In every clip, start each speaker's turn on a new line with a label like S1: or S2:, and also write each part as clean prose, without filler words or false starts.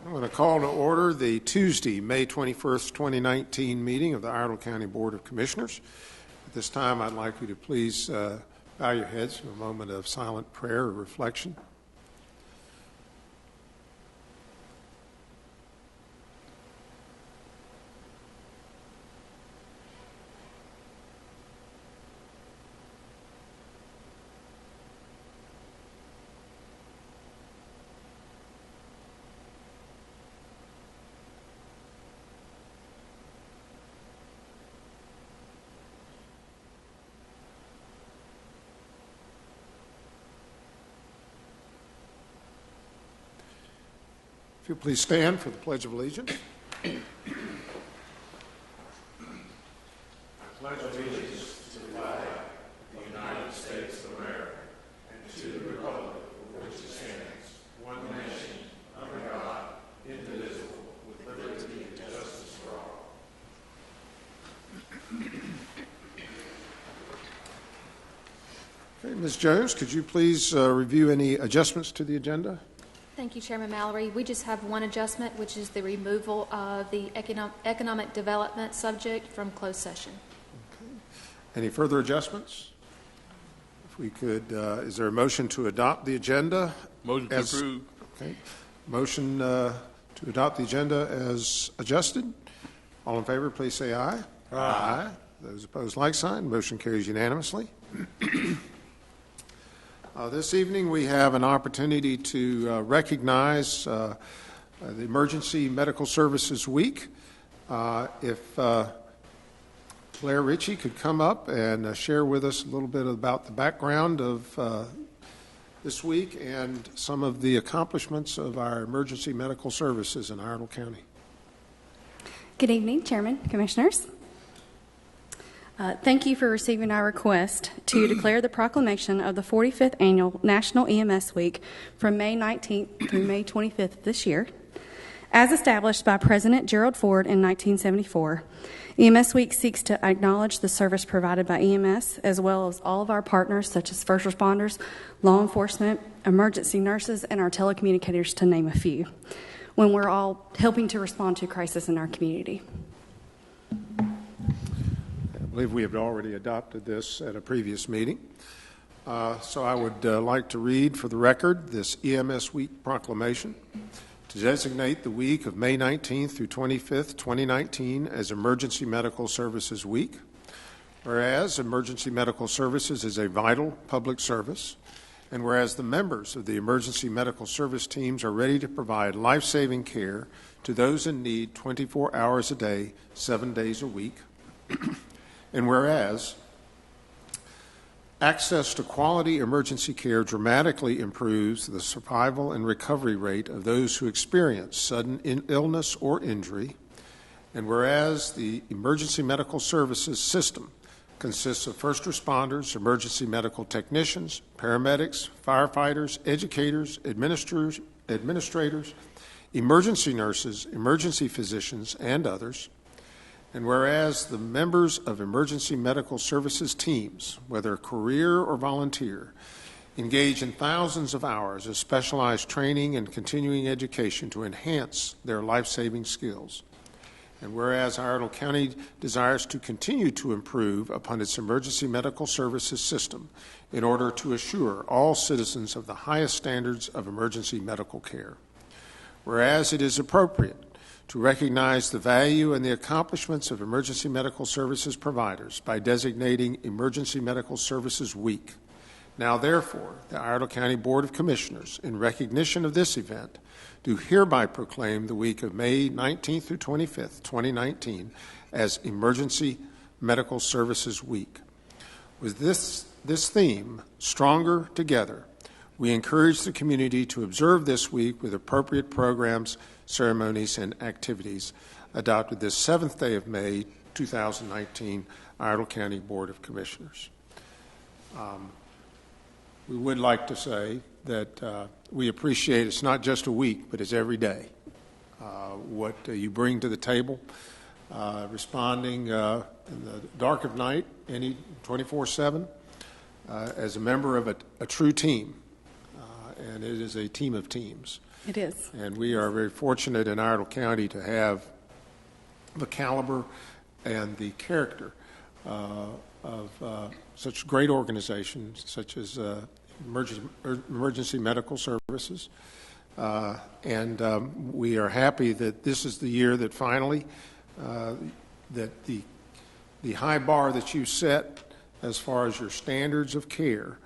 S1: I'm going to call to order the Tuesday, May 21st, 2019 meeting of the Iredell County Board of Commissioners. At this time, I'd like you to please bow your heads for a moment of silent prayer or reflection. If you'll please stand for the Pledge of Allegiance. I pledge allegiance to the flag of the United States of America and to the republic for which it stands, one nation, under God, indivisible, with liberty and justice for all. Okay, Ms. Jones, could you please review any adjustments to the agenda?
S2: Thank you, Chairman Mallory. We just have one adjustment, which is the removal of the economic development subject from closed session.
S1: Okay. Any further adjustments? If we could, is there a motion to adopt the agenda?
S3: Motion to approve.
S1: Okay. Motion to adopt the agenda as adjusted. All in favor, please say aye. Aye. Aye. Those opposed, like sign. Motion carries unanimously. This evening we have an opportunity to recognize the Emergency Medical Services Week. If Claire Ritchie could come up and share with us a little bit about the background of this week and some of the accomplishments of our emergency medical services in Iredell County.
S4: Good evening, Chairman, Commissioners. Thank you for receiving our request to declare the proclamation of the 45th Annual National EMS Week from May 19th through May 25th this year. As established by President Gerald Ford in 1974, EMS Week seeks to acknowledge the service provided by EMS as well as all of our partners such as first responders, law enforcement, emergency nurses, and our telecommunicators, to name a few, when we're all helping to respond to crisis in our community.
S1: I believe we have already adopted this at a previous meeting. So I would like to read for the record this EMS Week proclamation to designate the week of May 19th through 25th, 2019 as Emergency Medical Services Week. Whereas emergency medical services is a vital public service, and whereas the members of the emergency medical service teams are ready to provide life-saving care to those in need 24 hours a day, 7 days a week, and whereas access to quality emergency care dramatically improves the survival and recovery rate of those who experience sudden illness or injury, and whereas the emergency medical services system consists of first responders, emergency medical technicians, paramedics, firefighters, educators, administrators, emergency nurses, emergency physicians, and others. And whereas the members of emergency medical services teams, whether career or volunteer, engage in thousands of hours of specialized training and continuing education to enhance their life-saving skills. And whereas Iredell County desires to continue to improve upon its emergency medical services system in order to assure all citizens of the highest standards of emergency medical care. Whereas it is appropriate to recognize the value and the accomplishments of emergency medical services providers by designating Emergency Medical Services Week. Now, therefore, the Iredell County Board of Commissioners, in recognition of this event, do hereby proclaim the week of May 19th through 25th, 2019, as Emergency Medical Services Week. With this theme, Stronger Together, we encourage the community to observe this week with appropriate programs, ceremonies, and activities adopted this 7th day of May, 2019, Iredell County Board of Commissioners. We would like to say that we appreciate it's not just a week, but it's every day. What you bring to the table, responding in the dark of night, any 24/7, as a member of a true team, and it is a team of teams.
S4: It is.
S1: And we are very fortunate in Iredell County to have the caliber and the character of such great organizations such as Emergency Medical Services. We are happy that this is the year that finally that the high bar that you set as far as your standards of care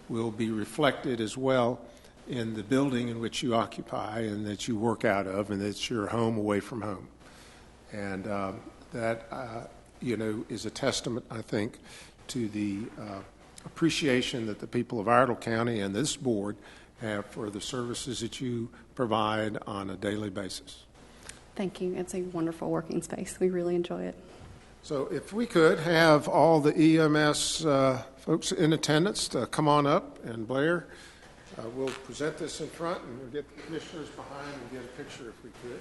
S1: will be reflected as well in the building in which you occupy and that you work out of, and that's your home away from home. And that, is a testament, I think, to the appreciation that the people of Iredell County and this board have for the services that you provide on a daily basis.
S4: Thank you. It's a wonderful working space. We really enjoy it.
S1: So if we could have all the EMS folks in attendance to come on up, and Blair, we'll present this in front, and we'll get the commissioners behind and get a picture if we could.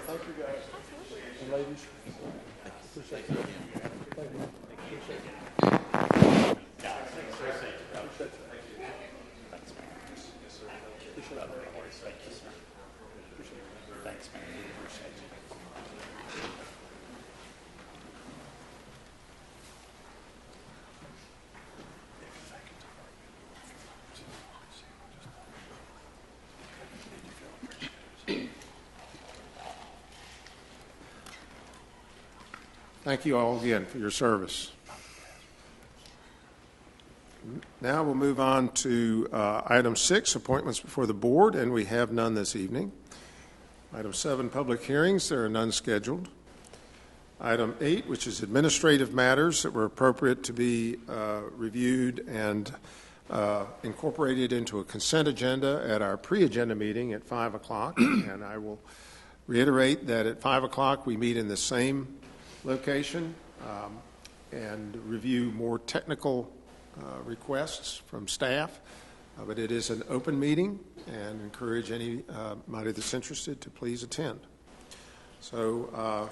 S1: Thank you, guys. And ladies. Appreciate it. Thank you. Appreciate it.
S3: Thanks, man. Yes, sir. Appreciate it. Thank you, sir. Thanks, man. Appreciate you.
S1: Thank you all again for your service. Now we'll move on to item 6, appointments before the board, and we have none this evening. Item 7, public hearings. There are none scheduled. Item 8, which is administrative matters that were appropriate to be reviewed and incorporated into a consent agenda at our pre-agenda meeting at 5 o'clock. And I will reiterate that at 5 o'clock we meet in the same location and review more technical requests from staff, but it is an open meeting and encourage anybody that's interested to please attend. So,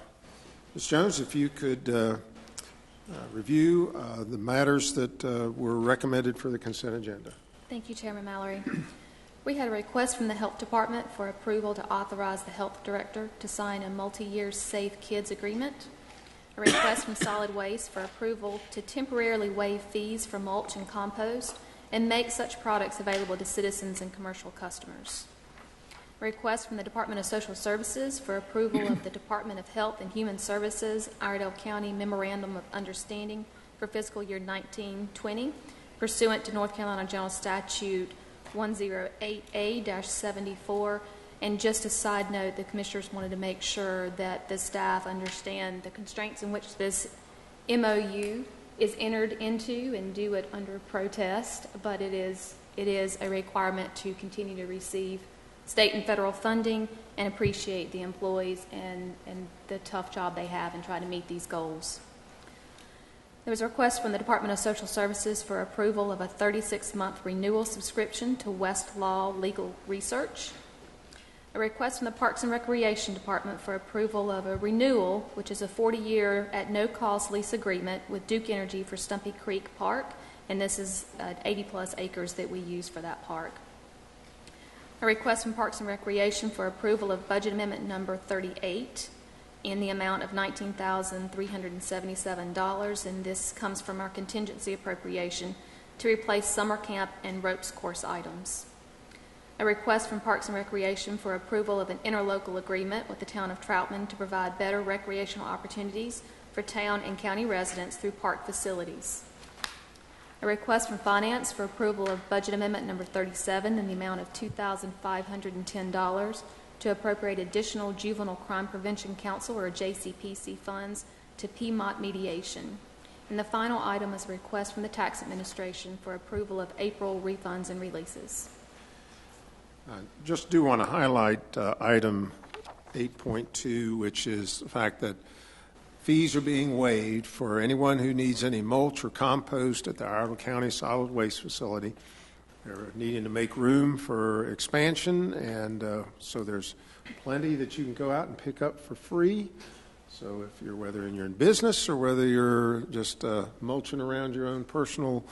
S1: Ms. Jones, if you could review the matters that were recommended for the consent agenda.
S2: Thank you, Chairman Mallory. We had a request from the Health Department for approval to authorize the Health Director to sign a multi-year Safe Kids agreement. A request from Solid Waste for approval to temporarily waive fees for mulch and compost and make such products available to citizens and commercial customers. A request from the Department of Social Services for approval of the Department of Health and Human Services Iredell County Memorandum of Understanding for fiscal year 1920, pursuant to North Carolina General Statute 108A-74. And just a side note, the commissioners wanted to make sure that the staff understand the constraints in which this MOU is entered into and do it under protest, but it is a requirement to continue to receive state and federal funding and appreciate the employees and the tough job they have in trying to meet these goals. There was a request from the Department of Social Services for approval of a 36-month renewal subscription to Westlaw Legal Research. A request from the Parks and Recreation Department for approval of a renewal, which is a 40-year at no-cost lease agreement with Duke Energy for Stumpy Creek Park, and this is 80-plus acres that we use for that park. A request from Parks and Recreation for approval of budget amendment number 38 in the amount of $19,377, and this comes from our contingency appropriation to replace summer camp and ropes course items. A request from Parks and Recreation for approval of an interlocal agreement with the town of Troutman to provide better recreational opportunities for town and county residents through park facilities. A request from Finance for approval of budget amendment number 37 in the amount of $2,510 to appropriate additional Juvenile Crime Prevention Council or JCPC funds to PMOT mediation. And the final item is a request from the Tax Administration for approval of April refunds and releases.
S1: Just do want to highlight item 8.2, which is the fact that fees are being waived for anyone who needs any mulch or compost at the Iredell County Solid Waste Facility. They're needing to make room for expansion, and so there's plenty that you can go out and pick up for free. So if you're, whether you're in business or whether you're just mulching around your own personal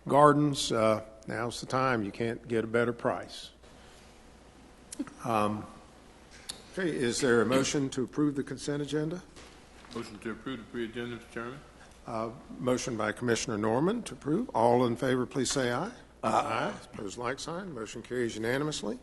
S1: gardens, now's the time. You can't get a better price. Okay, is there a motion to approve the consent agenda?
S5: Motion to approve the pre-agenda, Mr. Chairman.
S1: Motion by Commissioner Norman to approve. All in favor, please say aye. Aye. Opposed, like sign. Motion carries unanimously.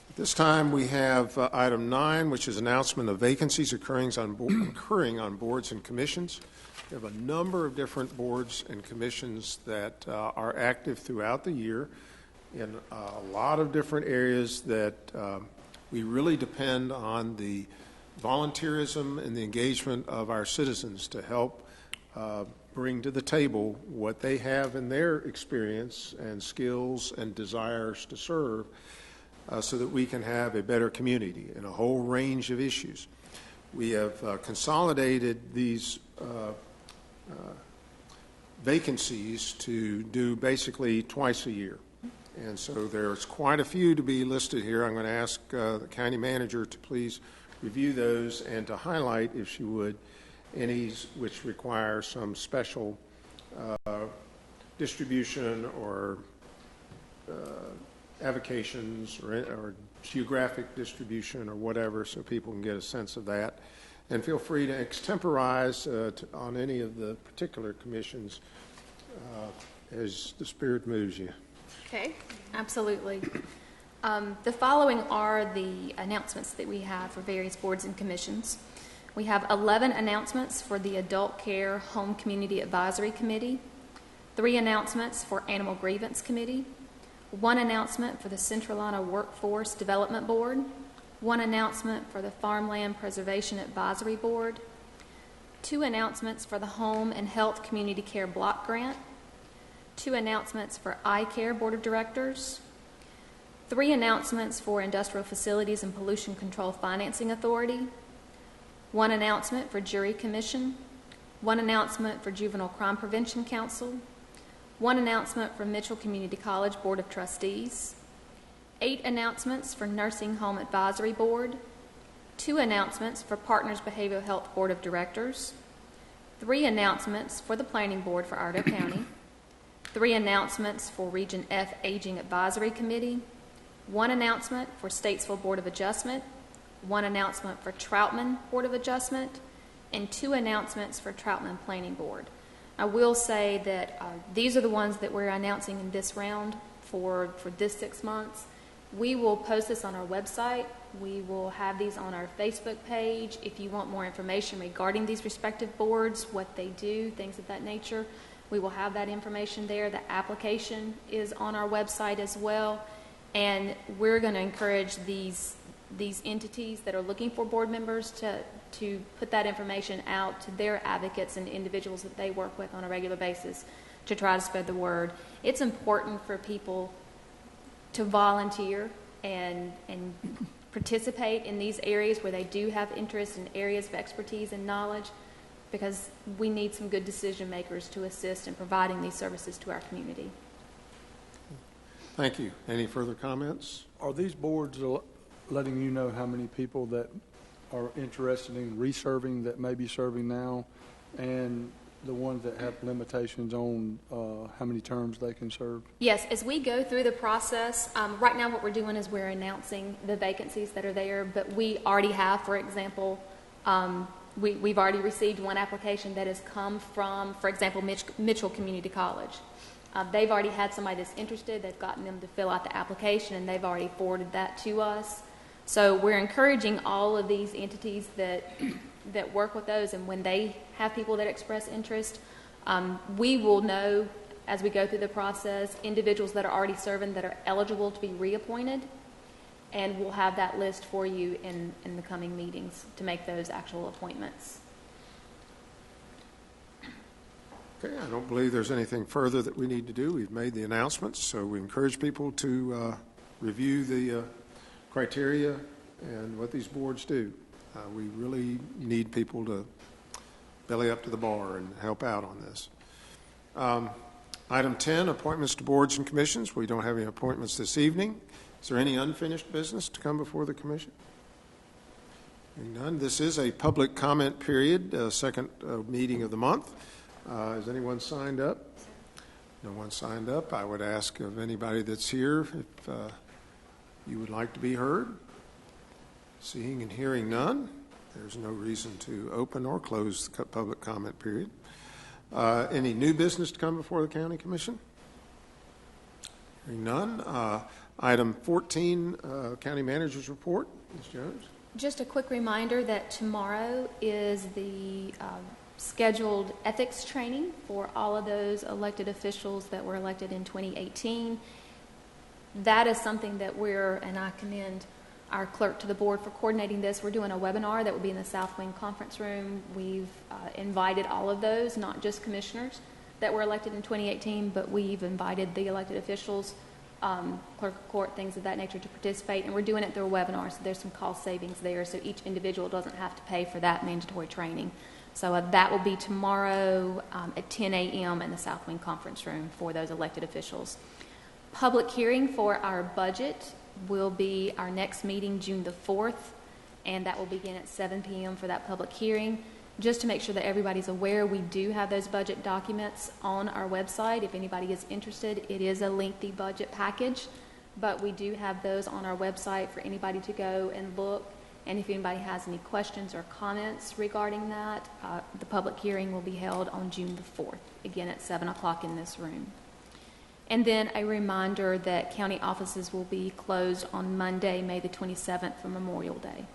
S1: At this time, we have item 9, which is announcement of vacancies occurring on boards and commissions. We have a number of different boards and commissions that are active throughout the year in a lot of different areas that we really depend on the volunteerism and the engagement of our citizens to help bring to the table what they have in their experience and skills and desires to serve so that we can have a better community in a whole range of issues. We have consolidated these vacancies to do basically twice a year. And so there's quite a few to be listed here. I'm going to ask the county manager to please review those and to highlight, if she would, any which require some special distribution or avocations or geographic distribution or whatever, so people can get a sense of that. And feel free to extemporize on any of the particular commissions as the spirit moves you.
S2: Okay, absolutely. The following are the announcements that we have for various boards and commissions. We have 11 announcements for the Adult Care Home Community Advisory Committee, 3 announcements for Animal Grievance Committee, 1 announcement for the Centralina Workforce Development Board, 1 announcement for the Farmland Preservation Advisory Board, 2 announcements for the Home and Health Community Care Block Grant, 2 announcements for iCare Board of Directors, 3 announcements for Industrial Facilities and Pollution Control Financing Authority, 1 announcement for Jury Commission, 1 announcement for Juvenile Crime Prevention Council, 1 announcement for Mitchell Community College Board of Trustees, 8 announcements for Nursing Home Advisory Board, 2 announcements for Partners Behavioral Health Board of Directors, 3 announcements for the Planning Board for Iredell County, 3 announcements for Region F Aging Advisory Committee, 1 announcement for Statesville Board of Adjustment, 1 announcement for Troutman Board of Adjustment, and 2 announcements for Troutman Planning Board. I will say that these are the ones that we're announcing in this round for this 6 months. We will post this on our website. We will have these on our Facebook page. If you want more information regarding these respective boards, what they do, things of that nature, we will have that information there. The application is on our website as well. And we're going to encourage these entities that are looking for board members to put that information out to their advocates and individuals that they work with on a regular basis to try to spread the word. It's important for people to volunteer and participate in these areas where they do have interest in areas of expertise and knowledge, because we need some good decision makers to assist in providing these services to our community.
S1: Thank you. Any further comments?
S6: Are these boards letting you know how many people that are interested in reserving that may be serving now, and the ones that have limitations on how many terms they can serve?
S2: Yes, as we go through the process, right now what we're doing is we're announcing the vacancies that are there, but we already have, for example, we've already received 1 application that has come from, for example, Mitchell Community College. They've already had somebody that's interested. They've gotten them to fill out the application, and they've already forwarded that to us. So we're encouraging all of these entities that work with those, and when they have people that express interest, we will know as we go through the process individuals that are already serving that are eligible to be reappointed, and we'll have that list for you in the coming meetings to make those actual appointments.
S1: Okay, I don't believe there's anything further that we need to do. We've made the announcements, so we encourage people to review the criteria and what these boards do. We really need people to belly up to the bar and help out on this. Item 10, appointments to boards and commissions. We don't have any appointments this evening. Is there any unfinished business to come before the commission? None. This is a public comment period, second meeting of the month. Has anyone signed up? No one signed up. I would ask of anybody that's here if you would like to be heard. Seeing and hearing none, there's no reason to open or close the public comment period. Any new business to come before the County Commission? Hearing none. Item 14, County Manager's Report. Ms. Jones?
S2: Just a quick reminder that tomorrow is the scheduled ethics training for all of those elected officials that were elected in 2018. That is something that and I commend our clerk to the board for coordinating this. We're doing a webinar that will be in the South Wing Conference Room. We've invited all of those, not just commissioners that were elected in 2018, but we've invited the elected officials, clerk of court, things of that nature to participate, and we're doing it through a webinar, so there's some cost savings there, so each individual doesn't have to pay for that mandatory training. So that will be tomorrow at 10 a.m. in the South Wing Conference Room for those elected officials. Public hearing for our budget will be our next meeting, June the 4th, and that will begin at 7 p.m. for that public hearing. Just to make sure that everybody's aware, we do have those budget documents on our website. If anybody is interested, it is a lengthy budget package, but we do have those on our website for anybody to go and look. And if anybody has any questions or comments regarding that, the public hearing will be held on June the 4th, again at 7 o'clock in this room. And then a reminder that county offices will be closed on Monday, May the 27th for Memorial Day.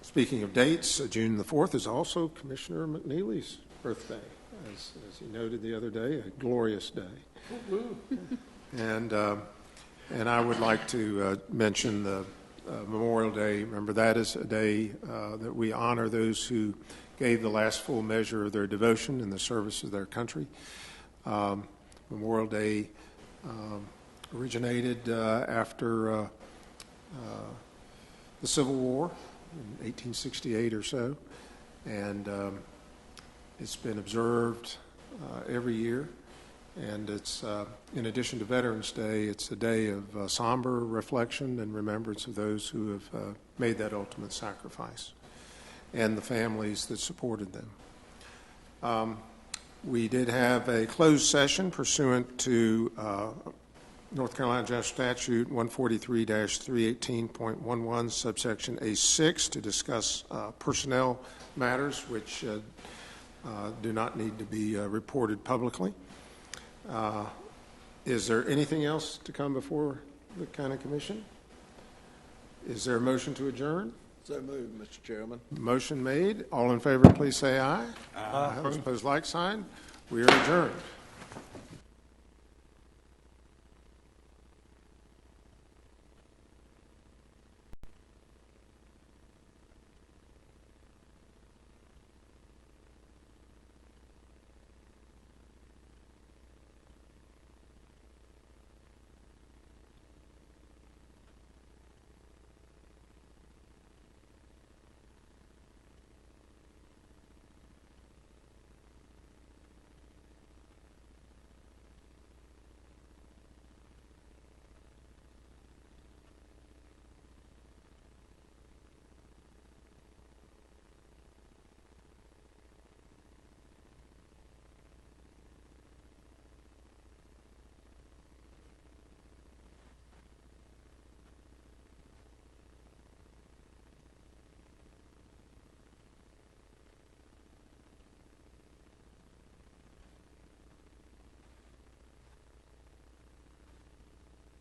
S1: Speaking of dates, June the 4th is also Commissioner McNeely's birthday, as he noted the other day, a glorious day. And I would like to mention the Memorial Day. Remember, that is a day that we honor those who gave the last full measure of their devotion in the service of their country. Memorial Day originated after the Civil War in 1868 or so, and it's been observed every year. And it's, in addition to Veterans Day, it's a day of somber reflection and remembrance of those who have made that ultimate sacrifice and the families that supported them. We did have a closed session pursuant to North Carolina General Statute 143-318.11, subsection A6, to discuss personnel matters which do not need to be reported publicly. Is there anything else to come before the County Commission? Is there a motion to adjourn?
S7: So moved, Mr. Chairman.
S1: Motion made. All in favor, please say aye. Aye. Opposed, like sign. We are adjourned.